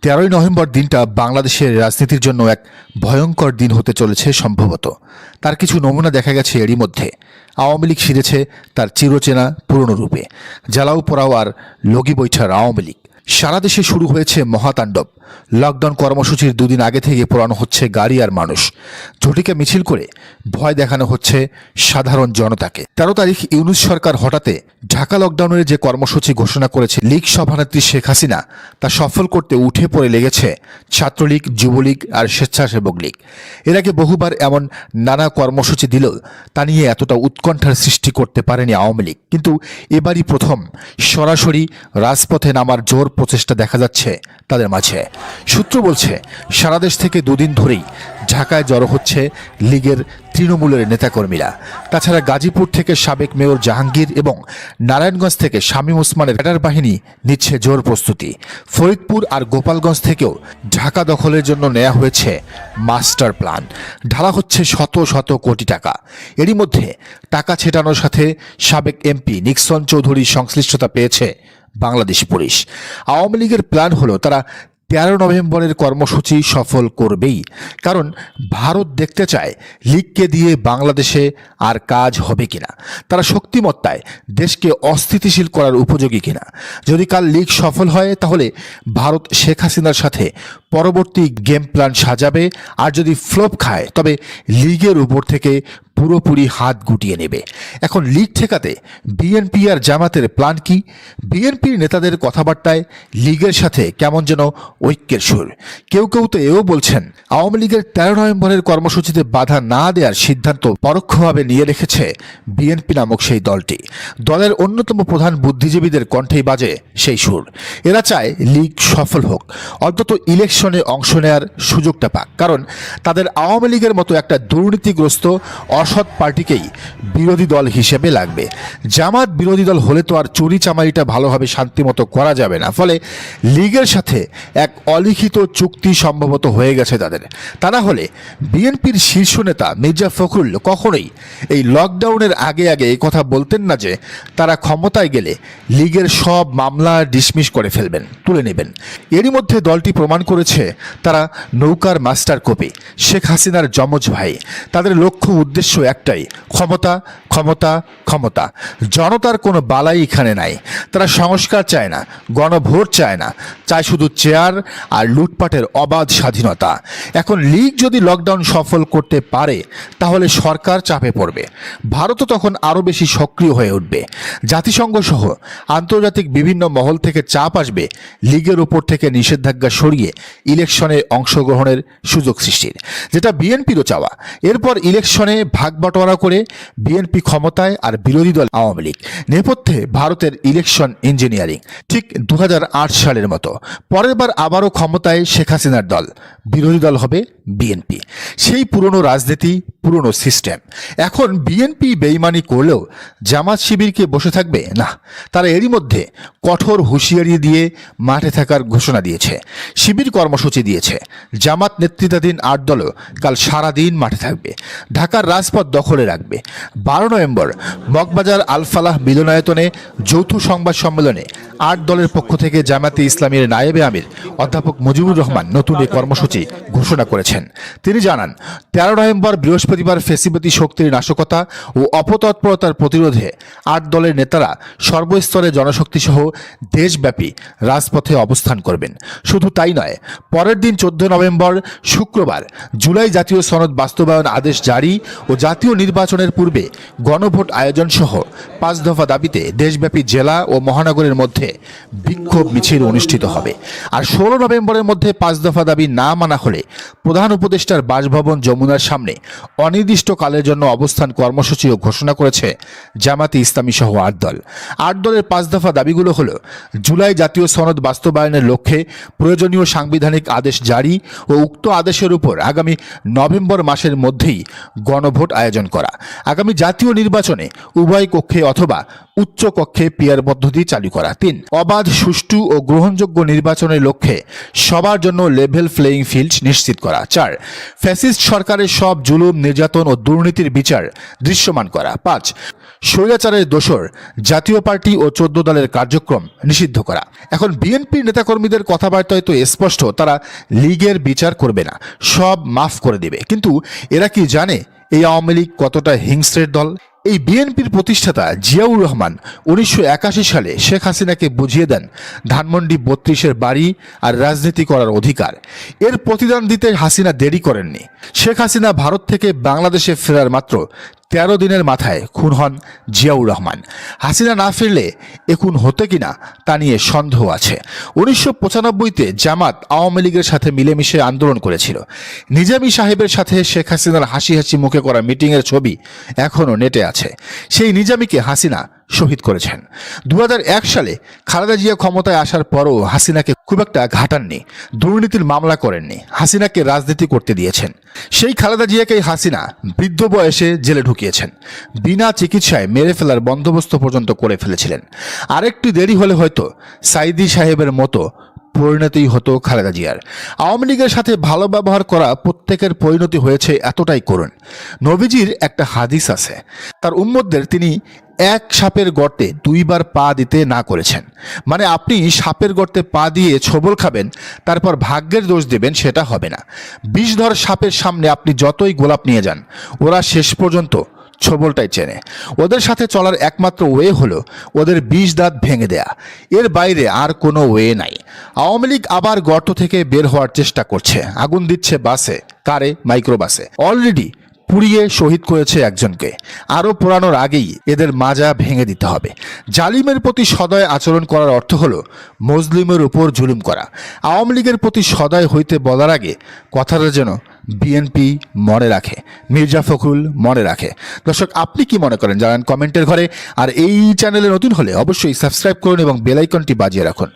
13ই November দিনটা বাংলাদেশের রাজনীতির জন্য এক ভয়ঙ্কর দিন হতে চলেছে সম্ভবত। তার কিছু নমুনা দেখা গেছে এরই মধ্যে। আওয়ামী লীগ ফিরেছে তার চিরচেনা পুরনো রূপে। জ্বালাও পোড়াও আর লগি বৈঠার আওয়ামী লীগ। সারা দেশে শুরু হয়েছে মহাতাণ্ডব। লকডাউন কর্মসূচির দুদিন আগে থেকে পোড়ানো হচ্ছে গাড়ি আর মানুষ। ঝটিকা মিছিল করে ভয় দেখানো হচ্ছে সাধারণ জনতাকে। 13 তারিখ ইউনূস সরকার হঠাতে ঢাকা লকডাউনের যে কর্মসূচি ঘোষণা করেছে লীগ সভানেত্রী শেখ হাসিনা, তা সফল করতে উঠে পড়ে লেগেছে ছাত্রলীগ, যুবলীগ আর স্বেচ্ছাসেবক লীগ। এর আগে বহুবার এমন নানা কর্মসূচি দিলেও তা নিয়ে এতটা উৎকণ্ঠার সৃষ্টি করতে পারেনি আওয়ামী লীগ। কিন্তু এবারই প্রথম সরাসরি রাজপথে নামার জোর প্রচেষ্টা দেখা যাচ্ছে তাদের মাঝে। সূত্র বলছে সারা দেশ থেকে দুদিন ধরেই ঢাকায় জড়ো হচ্ছে লীগের তৃণমূলের নেতাকর্মীরা। তাছাড়া গাজীপুর থেকে সাবেক মেয়র জাহাঙ্গীর এবং নারায়ণগঞ্জ থেকে শামীম ওসমানের ক্যাডার বাহিনী নিচ্ছে জোর প্রস্তুতি। ফরিদপুর আর গোপালগঞ্জ থেকেও ঢাকা দখলের জন্য নেওয়া হয়েছে মাস্টার প্ল্যান। ঢালা হচ্ছে শত শত কোটি টাকা। এরই মধ্যে টাকা ছেটানোর সাথে সাবেক এমপি নিক্সন চৌধুরীর সংশ্লিষ্টতা পেয়েছে বাংলাদেশ পুলিশ। আওয়ামী লীগের প্ল্যান হলো তারা 13 নভেম্বরের কর্মসূচি সফল করবেই, কারণ ভারত দেখতে চায় লীগকে দিয়ে বাংলাদেশে আর কাজ হবে কিনা, তারা শক্তিমত্তায় দেশকে অস্থিতিশীল করার উপযোগী কিনা। যদি কাল লীগ সফল হয় তাহলে ভারত শেখ হাসিনার সাথে পরবর্তী গেম প্ল্যান সাজাবে, আর যদি ফ্লপ খায় তবে লীগের উপর থেকে পুরোপুরি হাত গুটিয়ে নেবে। এখন লীগ ঠেকাতে বিএনপি আর জামাতের প্ল্যান কি? বিএনপির নেতাদের কথাবার্তায় লীগের সাথে কেমন যেন ঐক্যের সুর। কেউ কেউ তো এও বলছেন আওয়ামী লীগের 13 নভেম্বরের কর্মসূচিতে বাধা না দেওয়ার সিদ্ধান্ত পরোক্ষভাবে নিয়ে রেখেছে বিএনপি নামক সেই দলটি। দলের অন্যতম প্রধান বুদ্ধিজীবীদের কণ্ঠেই বাজে সেই সুর। এরা চায় লীগ সফল হোক, অন্তত ইলেকশনে অংশ নেয়ার সুযোগটা পাক, কারণ তাদের আওয়ামী লীগের মতো একটা দুর্নীতিগ্রস্ত অসৎ পার্টিকেই বিরোধী দল হিসেবে লাগবে। জামাত বিরোধী দল হলে তো আর চুরি চামারিটা ভালোভাবে শান্তিমতো করা যাবে না। ফলে লীগের সাথে এক অলিখিত চুক্তি সম্ভবত হয়ে গেছে তাদের। তা না হলে বিএনপির শীর্ষ নেতা মির্জা ফখরুল কখনোই এই লকডাউনের আগে আগে এই কথা বলতেন না যে তারা ক্ষমতায় গেলে লীগের সব মামলা ডিসমিস করে ফেলবেন, তুলে নেবেন। এরই মধ্যে দলটি প্রমাণ করেছে তারা নৌকার মাস্টার কপি, শেখ হাসিনার যমজ ভাই। তাদের লক্ষ্য উদ্দেশ্য একটাই, ক্ষমতা ক্ষমতা ক্ষমতা। জনতার কোনো বালাই এখানে নাই। তারা সংস্কার চায় না, গণভোট চায় না, চায় শুধু চেয়ার আর লুটপাটের অবাধ স্বাধীনতা। এখন লীগ যদি লকডাউন সফল করতে পারে তাহলে সরকার চাপে পড়বে, ভারতও তখন আরও বেশি সক্রিয় হয়ে উঠবে। জাতিসংঘ সহ আন্তর্জাতিক বিভিন্ন মহল থেকে চাপ আসবে লীগের উপর থেকে নিষেধাজ্ঞা সরিয়ে ইলেকশনে অংশগ্রহণের সুযোগ সৃষ্টির, যেটা বিএনপিরও চাওয়া। এরপর ইলেকশনে ভাগ বাটোয়ারা করে বিএনপি ক্ষমতায় আর বিরোধী দল আওয়ামী লীগ। নেপথ্যে ভারতের ইলেকশন ইঞ্জিনিয়ারিং, ঠিক 2008 সালের মতো। পরের বার আবারও ক্ষমতায় শেখ হাসিনার দল, বিরোধী দল হবে বিএনপি। সেই পুরনো রাজনীতি, পুরনো সিস্টেম। এখন বিএনপি বেইমানি করলেও জামাত শিবিরকে বসে থাকবে না। তারা এরই মধ্যে কঠোর হুঁশিয়ারি দিয়ে মাঠে থাকার ঘোষণা দিয়েছে। শিবির কর্মসূচি দিয়েছে। জামাত নেতৃত্বাধীন 8 দলও কাল সারাদিন মাঠে থাকবে, ঢাকার রাজপথ দখলে রাখবে। 12 নভেম্বর মগবাজার আল ফালাহ মিলনায়তনে যৌথ সংবাদ সম্মেলনে 8 দলের পক্ষ থেকে জামাতে ইসলামীর নায়েবে আমির অধ্যাপক মুজিবুর রহমান নতুন এই কর্মসূচি ঘোষণা করেছেন। তিনি জানান, 13 নভেম্বর বৃহস্পতিবার ফ্যাসিবাদী শক্তির নাশকতা ও অপতৎপরতার প্রতিরোধে 8 দলের নেতারা সর্বস্তরে জনশক্তি সহ দেশব্যাপী রাজপথে অবস্থান করবেন। শুধু তাই নয়, পরের দিন 14 নভেম্বর শুক্রবার জুলাই জাতীয় সনদ বাস্তবায়ন আদেশ জারি ও জাতীয় নির্বাচনের পূর্বে গণভোট আয়োজন সহ 5 দফা দাবিতে দেশব্যাপী জেলা ও মহানগরের মধ্যে বিক্ষোভ মিছিল অনুষ্ঠিত হবে। আর 16 নভেম্বরের মধ্যে 5 দফা দাবি না মানা হলে প্রধান উপদেষ্টার বাসভবন যমুনার সামনে অনির্দিষ্টকালের জন্য অবস্থান কর্মসূচিও ঘোষণা করেছে জামাতে ইসলামী সহ 8 দল। 8 দলের 5 দফা দাবিগুলো হলো, জুলাই জাতীয় সনদ বাস্তবায়নের লক্ষ্যে প্রয়োজনীয় সাংবিধানিক আদেশ জারি ও উক্ত আদেশের উপর আগামী নভেম্বর মাসের মধ্যেই গণভোট আয়োজন করা, আগামী জাতীয় নির্বাচনে উভয় কক্ষে অথবা উচ্চ কক্ষে পিয়ার পদ্ধতি চালু করা, 3 অবাধ, সুষ্ঠু ও গ্রহণযোগ্য নির্বাচনের লক্ষ্যে সবার জন্য লেভেল প্লেইং ফিল্ড নিশ্চিত করা, 4 ফ্যাসিস্ট সরকারের সব জুলুম, নির্যাতন ও দুর্নীতির বিচার দৃশ্যমান করা, 5 স্বৈরাচারের দোসর জাতীয় পার্টি ও 14 দলের কার্যক্রম নিষিদ্ধ করা। এখন বিএনপির নেতাকর্মীদের কথাবার্তায় তো স্পষ্ট তারা লীগের বিচার করবে না, সব মাফ করে দেবে। কিন্তু এরা কি জানে এই আওয়ামী লীগ কতটা হিংস্রের দল? এই বিএনপির প্রতিষ্ঠাতা জিয়াউর রহমান 1981 সালে শেখ হাসিনাকে বুঝিয়ে দেন ধানমন্ডি 32-এর বাড়ি আর রাজনীতি করার অধিকার। এর প্রতিদান দিতে হাসিনা দেরি করেননি। শেখ হাসিনা ভারত থেকে বাংলাদেশে ফেরার মাত্র 13 দিনের মাথায় খুন হন জিয়াউর রহমান। হাসিনা না ফিরলে এ খুন হতে কিনা তা নিয়ে সন্দেহ আছে। 1995-তে জামাত আওয়ামী লীগের সাথে মিলেমিশে আন্দোলন করেছিল। নিজামী সাহেবের সাথে শেখ হাসিনার হাসি হাসি মুখে করা মিটিংয়ের ছবি এখনও নেটে আছে। সেই নিজামীকে হাসিনা শহীদ করেছেন। 2001 সালে খালেদা জিয়া ক্ষমতায় আসার পরও হাসিনাকে খুব একটা ঘাটাননি, দুর্নীতির মামলা করেননি, হাসিনাকে রাজনীতি করতে দিয়েছেন। সেই খালেদা জিয়াকেই হাসিনা বৃদ্ধ বয়সে জেলে ঢুকিয়েছেন, বিনা চিকিৎসায় মেরে ফেলার বন্দোবস্ত পর্যন্ত করে ফেলেছিলেন। আরেকটু দেরি হলে হয়তো সাইদি সাহেবের মতো পরিণতি হতো খালেদা জিয়ার। আওয়ামী লীগের সাথে ভালো ব্যবহার করা প্রত্যেকের পরিণতি হয়েছে এতটাই করুণ। নবীজির একটা হাদিস আছে, তার উম্মতদের তিনি এক সাপের গর্তে 2 বার পা দিতে না করেছেন। মানে আপনি সাপের গর্তে পা দিয়ে ছোবল খাবেন, তারপর ভাগ্যের দোষ দেবেন, সেটা হবে না। বিষধর সাপের সামনে আপনি যতই গোলাপ নিয়ে যান, ওরা শেষ পর্যন্ত ছোবলটাই চেনে। ওদের সাথে চলার একমাত্র ওয়ে হলো ওদের বিষ দাঁত ভেঙে দেয়া, এর বাইরে আর কোনো ওয়ে নাই। আওয়ামী লীগ আবার গর্ত থেকে বের হওয়ার চেষ্টা করছে, আগুন দিচ্ছে বাসে, কারে, মাইক্রোবাসে। অলরেডি পুড়িয়ে শহীদ করেছে একজনকে, আরও পোড়ানোর আগেই এদের মাজা ভেঙে দিতে হবে। জালিমের প্রতি সদয় আচরণ করার অর্থ হলো মুসলিমের উপর জুলুম করা। আওয়ামী লীগের প্রতি সদয় হইতে বলার আগে কথাটা যেন বিএনপি মনে রাখে, মির্জা ফখরুল মনে রাখে। দর্শক, আপনি কি মনে করেন জানান কমেন্টের ঘরে। আর এই চ্যানেলে নতুন হলে অবশ্যই সাবস্ক্রাইব করুন এবং বেল আইকনটি বাজিয়ে রাখুন।